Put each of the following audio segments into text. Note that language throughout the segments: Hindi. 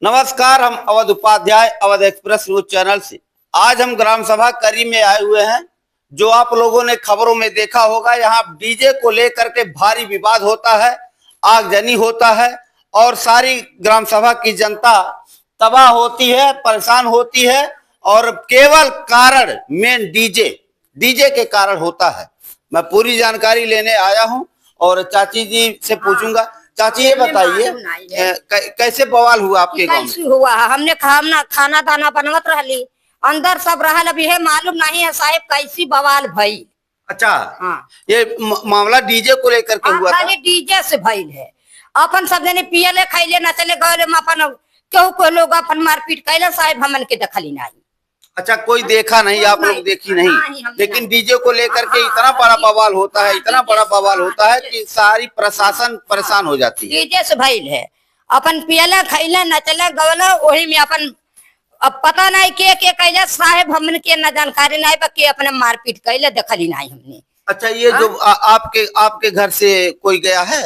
नमस्कार, हम Awadh Upadhyay Awadh express news channel से आज हम ग्राम सभा करी में आए हुए हैं। जो आप लोगों ने खबरों में देखा होगा, यहाँ डीजे को लेकर के भारी विवाद होता है, आगजनी होता है और सारी ग्राम सभा की जनता तबाह होती है, परेशान होती है और केवल कारण मेन डीजे के कारण होता है। मैं पूरी जानकारी लेने आया हूं और चाची जी से पूछूंगा। चाची ये बताइए, कैसे बवाल हुआ आपके गांव में? हुआ हमने खाना दाना बनवत रहली, अंदर सब रहल, अभी है मालूम नहीं है साहब कैसी बवाल भई। अच्छा, हाँ। ये मामला डीजे को लेकर के हुआ था? खाली डीजे से भइल है। अपन सब जने पियले खैले नचले गए अपन केहू को लोग अपन मारपीट कैले, साहब हमन के दखली नहीं। अच्छा, कोई देखा नहीं, आप लोग देखी नहीं, लेकिन डीजे को लेकर के इतना बड़ा बवाल होता है, इतना बड़ा बवाल होता है कि सारी प्रशासन परेशान हो जाती है। डीजे से भइल है, अपन पियले खैले नचले गवले, वही में अपन अब पता नहीं के कैले साहेब, हमन के न जानकारी नहीं बा के अपने मारपीट कैले दखली नहीं हमने। अच्छा, ये जो आपके घर से कोई गया है?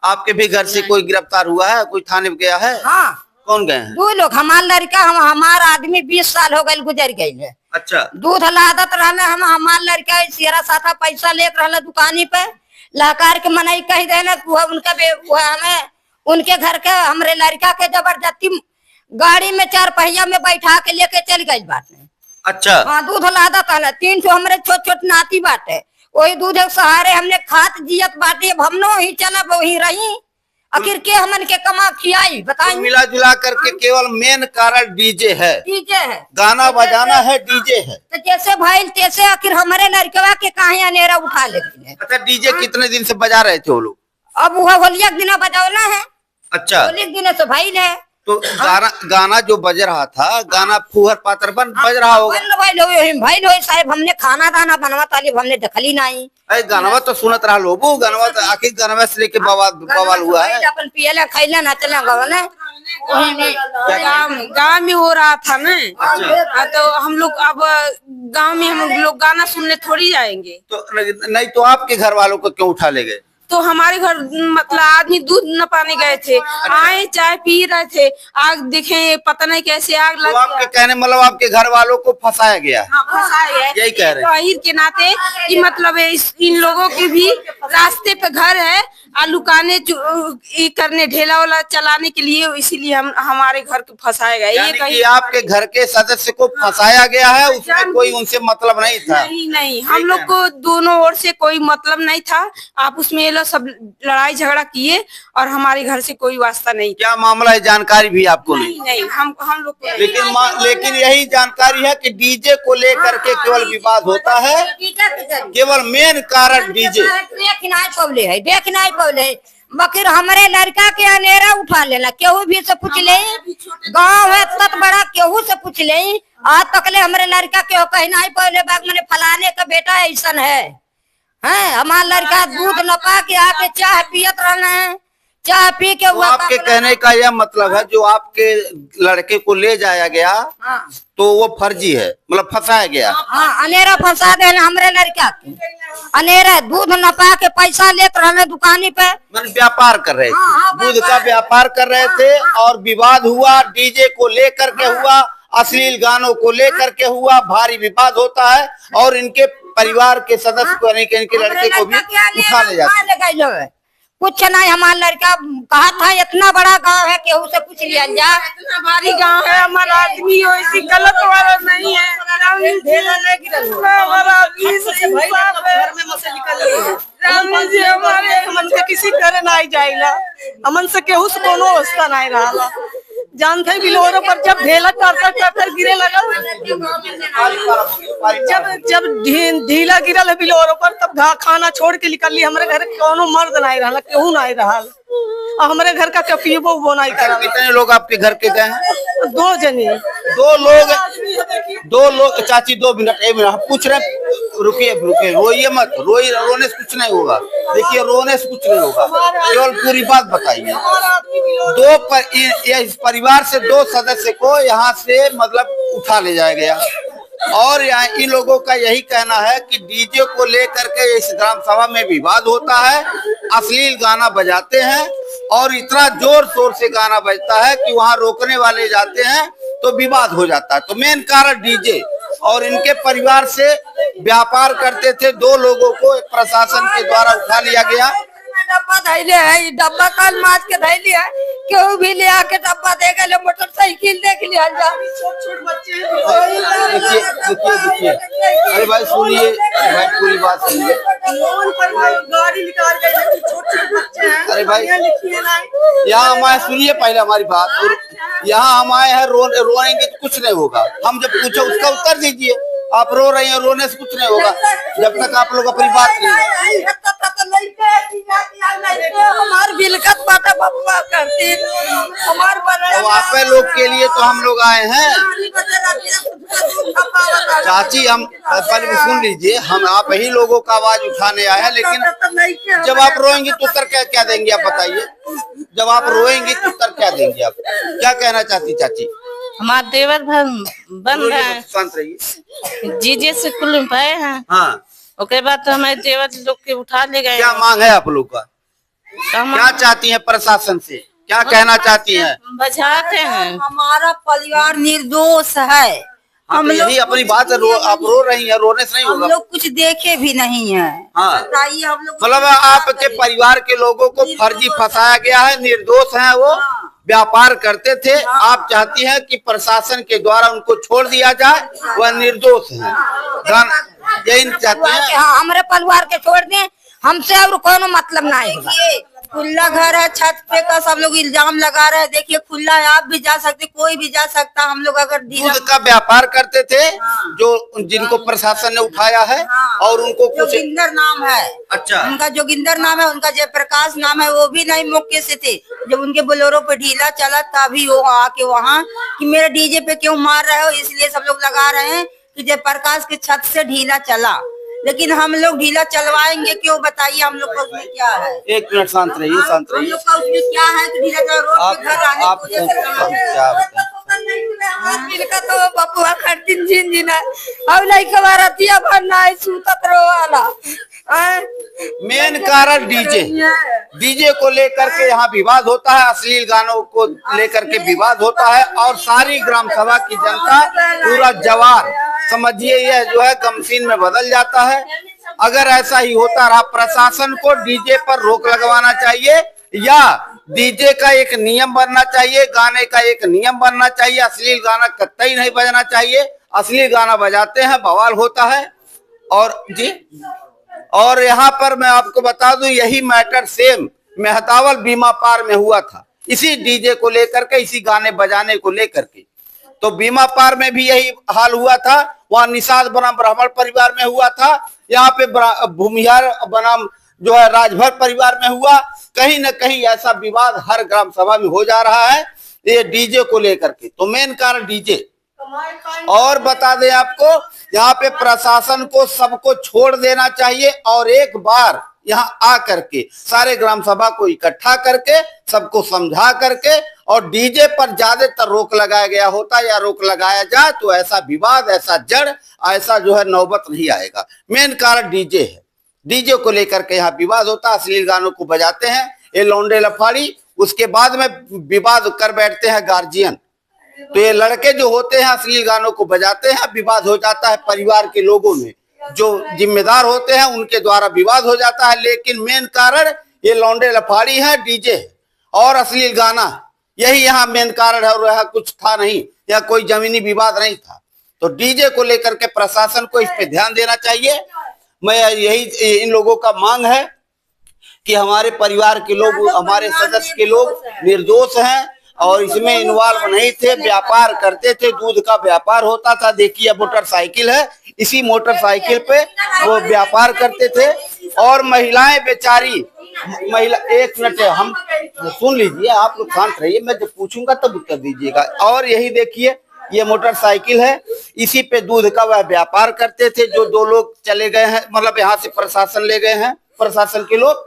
आपके भी घर से कोई गिरफ्तार हुआ है? कोई थाने में गया है? हाँ। कौन गए हैं? दो लोग, हमार लड़का हमारा आदमी 20 साल हो गए गुजर गए। अच्छा, दूध लादत रहले, हमार लड़का शेरा साथा पैसा लेकर रहले दुकानी पे, लहकार के मनाई कह देना हमें उनके घर के हमरे लड़का के जबरदस्ती गाड़ी में 4 पहिया में बैठा के लेके चल गई बाटे। अच्छा। हाँ, दूध लादत रहले, 3 ठो हमरे छोट छोट नाती बाटे, वही दूध के सहारे हमने खात जियत बाटे। अब हम वही चला वही रही, आखिर के हमन के कमा खियाई बताइए। मिला जुला करके केवल मेन कारण डीजे है, गाना बजाना है, डीजे है। तो जैसे भाई तैसे आखिर हमारे लड़कवा के कहीं अनेरा उठा लेते हैं। अच्छा, डीजे कितने दिन से बजा रहे थे वो लोग? अब वो होलिया के दिन बजावना है। अच्छा, होली के दिन से भाई है तो गाना जो बज रहा था, गाना फुहर पातर बज रहा होगा। भाई साहब, हमने खाना दाना बनवा ताली हमने दखली नहीं। अरे गानवा तो सुनत रहा लोगो, गानवा तो आखिर गानवा से लेके बवाल हुआ है। अपन पियला खैला नचला गवले गाँव में हो रहा था ना। तो हम लोग अब गांव में हम लोग गाना सुनने थोड़ी जाएंगे। तो नहीं तो आपके घर वालों को क्यों उठा ले गए? तो हमारे घर मतलब आदमी दूध न पाने गए थे, आए चाय पी रहे थे, आग देखे पता नहीं कैसे आग लग गया। आपके कहने मतलब आपके घर वालों को फंसाया गया? हाँ, फंसाया गया। यही कह रहे हैं अहीर के नाते कि मतलब इन लोगों की भी रास्ते पे घर है, लुकाने करने ढेला वाला चलाने के लिए, इसीलिए हमारे घर को फंसाया गया। ये कहीं आपके घर के सदस्य को फंसाया गया है, उसमें कोई उनसे मतलब नहीं था? नहीं, हम लोग को दोनों ओर से कोई मतलब नहीं था। आप उसमें सब लड़ाई झगड़ा किए और हमारे घर से कोई वास्ता नहीं। क्या मामला है, जानकारी भी आपको नहीं, हम लोग लेकिन यही जानकारी है कि डीजे को लेकर के केवल विवाद होता है, केवल मेन कारण डीजे। देख नहीं पौले बकर हमारे लड़का के अनेरा उठा लेना, केहू भी से पूछ ले, गाँव है तत बड़ा, केहू से पूछ ले, आज तक ले हमारे लड़का के कहीं नहीं पौले बाग मैंने फलाने का बेटा ऐसा है। हमारा लड़का दूध नपा के आके चाय पियत रहना है, चाय पी के तो आपके कहने का यह मतलब है जो आपके लड़के को ले जाया गया तो वो फर्जी है, मतलब फंसाया गया? हाँ, अनेरा फंसा देना हमारे लड़का के, अनेरा दूध नपा के पैसा लेते रहने दुकानी पे, व्यापार कर रहे थे, दूध का व्यापार कर रहे थे और विवाद हुआ, डीजे को लेकर के हुआ, अश्लील गानों को लेकर के हुआ, भारी विवाद होता है और इनके परिवार के सदस्य को इनके लड़के को भी उठा ले जाते हैं। कुछ नहीं, हमारा लड़का कहा था इतना बड़ा गांव है, केहू से पूछ लिया जा, इतना भारी गांव है, हमारा आदमी ऐसी गलत वाला नहीं है। हमन से किसी करे नहीं जाइला, हमन से केहू से कोनो वास्ता नहीं रहा। जानते बिलोरो पर जब ढेला कर गिरे लगा, जब ढीला गिरल है बिलोरो पर, तब खाना छोड़ के निकल ली। हमारे घर कोनो मर्द नहीं रहा, केहू नहीं रहा, और हमारे घर का कपियो वो नहीं करा। कितने लोग आपके घर के गए हैं? 2 जने। 2 लोग। चाची 2 मिनट, 1 मिनट पूछ रहे, रुकिए, रोइए मत, रोने से कुछ नहीं होगा। देखिए, रोने से कुछ नहीं होगा, केवल पूरी बात बताइए। इस परिवार से 2 सदस्य को यहाँ से मतलब उठा ले जाया गया, और यहाँ इन लोगों का यही कहना है कि डीजे को लेकर के इस ग्राम सभा में विवाद होता है, अश्लील गाना बजाते हैं और इतना जोर शोर से गाना बजता है कि वहां रोकने वाले जाते हैं तो विवाद हो जाता है। तो मेन कारण डीजे और इनके परिवार से व्यापार करते थे दो लोगों को प्रशासन के द्वारा उठा लिया गया। डब्बा धैले है, डब्बा कल माज के धैली है, क्यों भी ले आके डब्बा दे गए, मोटरसाइकिल देख लिया जा। देखिए देखिए देखिए, अरे भाई सुनिए, भाई पूरी बात सुनिए। गाड़ी निकाल गए, छोटे बच्चे हैं। अरे भाई यहाँ हम आए, सुनिए पहले हमारी बात। यहाँ हम आए हैं, रोएंगे तो कुछ नहीं होगा। हम जब पूछो उसका उत्तर दीजिए। आप रो रही हैं, रोने से कुछ नहीं होगा जब तक आप लोग अपनी बात नहीं। हमार बिलकत बाटा बबुआ करती हमार तो आप लोग के लिए तो हम लोग आए हैं चाची। हम पहले सुन लीजिए, हम आप ही लोगों का आवाज उठाने आए हैं, लेकिन जब आप रोएंगे तो उत्तर क्या क्या देंगे आप बताइए। जब आप रोएंगे तो उत्तर क्या देंगे आप, क्या कहना चाहती चाची? हमारे देवर बन रहे हैं, शांत रहिए। जीजे से कुल पाए हैं। हाँ, उसके बाद तो हमारे देवर लोग के उठा ले गए। क्या मांग है आप लोग का, क्या चाहती हैं प्रशासन से, क्या कहना चाहती हैं? बचाते हैं। हमारा परिवार निर्दोष है। हम यही अपनी बात आप रो रही हैं, रोने से नहीं हम होगा। लोग कुछ देखे भी नहीं है। हाँ, बताइए हम लोग मतलब आपके परिवार के लोगों को फर्जी फंसाया गया है, निर्दोष हैं वो, व्यापार करते थे। आप चाहती हैं कि प्रशासन के द्वारा उनको छोड़ दिया जाए, वह निर्दोष है, यही चाहते हैं। हाँ, हमारे परिवार के छोड़ दें, हमसे और कोनो मतलब नहीं है। खुला घर है, छत पे का सब लोग इल्जाम लगा रहे हैं। देखिए खुला है, आप भी जा सकते, कोई भी जा सकता। हम लोग अगर दूध का व्यापार करते थे, जो जिनको प्रशासन ने उठाया है, और उनको कुछ जोगिंदर नाम है। अच्छा, उनका जोगिंदर नाम है, उनका जयप्रकाश नाम है। वो भी नहीं मौके से थे, जब उनके बोलेरो पे ढीला चला तभी वो आके वहाँ कि मेरे डीजे पे क्यों मार रहे हो, इसलिए सब लोग लगा रहे हैं कि जयप्रकाश के छत से ढीला चला। लेकिन हम लोग ढीला चलवाएंगे क्यों, बताइए हम लोग का उसमें क्या है? एक मिनट शांत रहिए, शांत रहिए। हम लोग का उसमें क्या है कि ढीला रोड पे घर आने आप मिलकर तो बबुआ खर्चिन जिंजिना अब नहीं कबारतिया भरना है सूतत रोवाला। मेन कारण डीजे को लेकर के यहाँ विवाद होता है, अश्लील गानों को लेकर के विवाद होता है, और सारी ग्राम सभा की जनता, पूरा जवार समझिए यह जो है कमसीन में बदल जाता है। अगर ऐसा ही होता रहा, प्रशासन को डीजे पर रोक लगवाना चाहिए, या डीजे का एक नियम बनना चाहिए, गाने का एक नियम बनना चाहिए। अश्लील गाना कतई नहीं बजना चाहिए। अश्लील गाना बजाते हैं, बवाल होता है। और जी, और यहाँ पर मैं आपको बता दूं, यही मैटर सेम मेहतावल बीमा पार में हुआ था, इसी डीजे को लेकर के, इसी गाने बजाने को लेकर के। तो बीमा पार में भी यही हाल हुआ था, वहाँ निषाद बनाम ब्राह्मण परिवार में हुआ था, यहाँ पे भूमिहार बनाम जो है राजभर परिवार में हुआ। कहीं न कहीं ऐसा विवाद हर ग्राम सभा में हो जा रहा है, ये डीजे को लेकर के। तो मेन कारण डीजे। और बता दें आपको, यहाँ पे प्रशासन को सबको छोड़ देना चाहिए, और एक बार यहाँ आ करके सारे ग्राम सभा को इकट्ठा करके सबको समझा करके, और डीजे पर ज्यादातर रोक लगाया गया होता, या रोक लगाया जाए तो ऐसा विवाद, ऐसा जड़, ऐसा जो है नौबत नहीं आएगा। मेन कारण डीजे है। डीजे को लेकर के यहाँ विवाद होता है, अश्लील गानों को बजाते हैं ये लौंडे लफाड़ी, उसके बाद में विवाद कर बैठते हैं गार्जियन। तो ये लड़के जो होते हैं अश्लील गानों को बजाते हैं, विवाद हो जाता है परिवार के लोगों में, जो जिम्मेदार होते हैं उनके द्वारा विवाद हो जाता है। लेकिन मेन कारण ये लौंडे लफाड़ी है, डीजे है और अश्लील गाना, यही यहाँ मेन कारण है, और यहाँ कुछ था नहीं, या कोई जमीनी विवाद नहीं था। तो डीजे को लेकर के प्रशासन को इस पे ध्यान देना चाहिए। मैं यही इन लोगों का मांग है कि हमारे परिवार के लोग, हमारे सदस्य के लोग निर्दोष हैं और इसमें इन्वॉल्व नहीं थे, व्यापार करते थे, दूध का व्यापार होता था। देखिए मोटरसाइकिल है, इसी मोटरसाइकिल पे वो व्यापार करते थे। और महिलाएं बेचारी, महिला, एक मिनट हम सुन लीजिए, आप लोग शांत रहिए, मैं जब पूछूंगा तब उत्तर दीजिएगा। और यही देखिए, ये मोटरसाइकिल है, इसी पे दूध का वह व्यापार करते थे। जो दो लोग चले गए हैं, मतलब यहाँ से प्रशासन ले गए हैं, प्रशासन के लोग।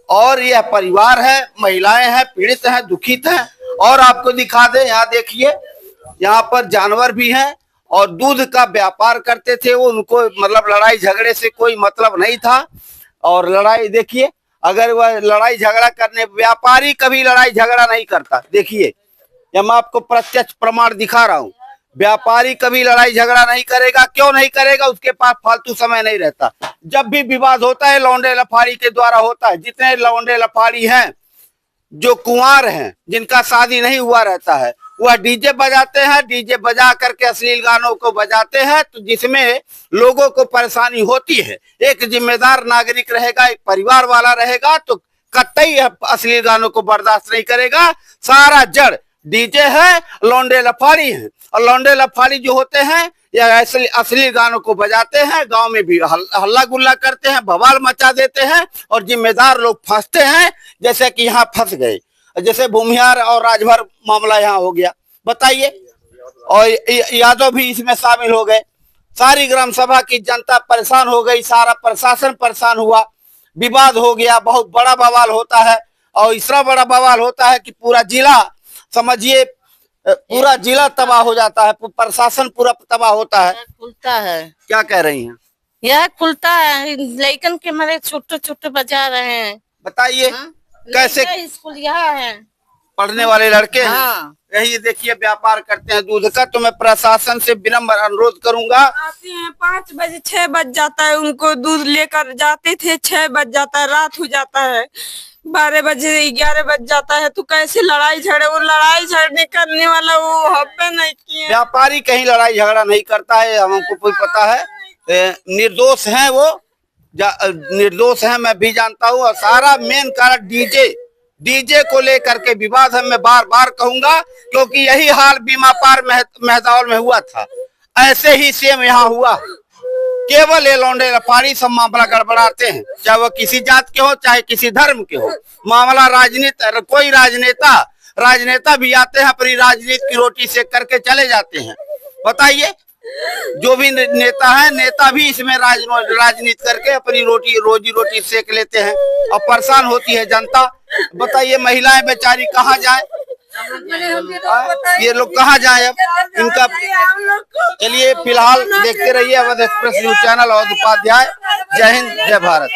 और यह परिवार है, महिलाएं हैं, पीड़ित हैं, दुखित हैं। और आपको दिखा दे, यहाँ देखिए, यहाँ पर जानवर भी हैं, और दूध का व्यापार करते थे। वो उनको मतलब लड़ाई झगड़े से कोई मतलब नहीं था। और लड़ाई देखिए, अगर वह लड़ाई झगड़ा करने, व्यापारी कभी लड़ाई झगड़ा नहीं करता। देखिए, ये मैं आपको प्रत्यक्ष प्रमाण दिखा रहा हूँ। व्यापारी कभी लड़ाई झगड़ा नहीं करेगा। क्यों नहीं करेगा? उसके पास फालतू समय नहीं रहता। जब भी विवाद होता है लौंडे लफाड़ी के द्वारा होता है। जितने लौंडे लफाड़ी हैं जो कुंवार हैं, जिनका शादी नहीं हुआ रहता है, वह डीजे बजाते हैं। डीजे बजा करके अश्लील गानों को बजाते हैं, तो जिसमें लोगों को परेशानी होती है। एक जिम्मेदार नागरिक रहेगा, एक परिवार वाला रहेगा, तो कतई अश्लील गानों को बर्दाश्त नहीं करेगा। सारा जड़ डीजे है, लौंडे लफाड़ी हैं। और लौंडे लफाड़ी जो होते हैं या असली गानों को बजाते हैं, गांव में भी हल्ला गुल्ला करते हैं, बवाल मचा देते हैं। और जिम्मेदार लोग फंसते हैं, जैसे कि यहाँ फंस गए, जैसे भूमिहार और राजभर मामला यहाँ हो गया, बताइए। और यादव भी इसमें शामिल हो गए। सारी ग्राम सभा की जनता परेशान हो गई, सारा प्रशासन परेशान हुआ, विवाद हो गया, बहुत बड़ा बवाल होता है। और इतना बड़ा बवाल होता है कि पूरा जिला, समझिए पूरा जिला तबाह हो जाता है, प्रशासन पूरा तबाह होता है। खुलता है। क्या कह रही हैं? यह खुलता है, लेकिन के मारे छोटे छोटे बजा रहे हैं। बताइए कैसे? स्कूल यहाँ है, पढ़ने वाले लड़के हैं। हाँ। यही देखिए, व्यापार करते हैं दूध का। तो मैं प्रशासन से विनम्र अनुरोध करूंगा। आते हैं 5 बजे, 6 बज जाता है, उनको दूध लेकर जाते थे, 6 बज जाता है, रात हो जाता है, 12 बजे 11 बज जाता है। तो कैसे लड़ाई झगड़े? वो लड़ाई झगड़े करने वाला वो हब्बे नहीं किए। व्यापारी कहीं लड़ाई झगड़ा नहीं करता है, हमको कोई पता है। निर्दोष है वो, निर्दोष है, मैं भी जानता हूँ। और सारा मेन कारण डीजे को लेकर के विवाद है। मैं बार बार कहूंगा, क्योंकि यही हाल बीमा पार मेहदौल में हुआ था, ऐसे ही सेम यहाँ हुआ। केवल ये लौंडे लफाड़ी सब मामला गड़बड़ाते हैं, चाहे वो किसी जात के हो, चाहे किसी धर्म के हो। मामला राजनीति, कोई राजनेता भी आते हैं, अपनी राजनीति की रोटी सेक करके चले जाते हैं। बताइए, जो भी नेता है, नेता भी इसमें राजनीति करके अपनी रोजी रोटी सेक लेते हैं। और परेशान होती है जनता। बताइए, महिलाएं बेचारी कहाँ जाए? ये लोग कहाँ जाए अब? इनका चलिए, फिलहाल देखते रहिए अवध एक्सप्रेस न्यूज चैनल। और उपाध्याय, जय हिंद, जय भारत।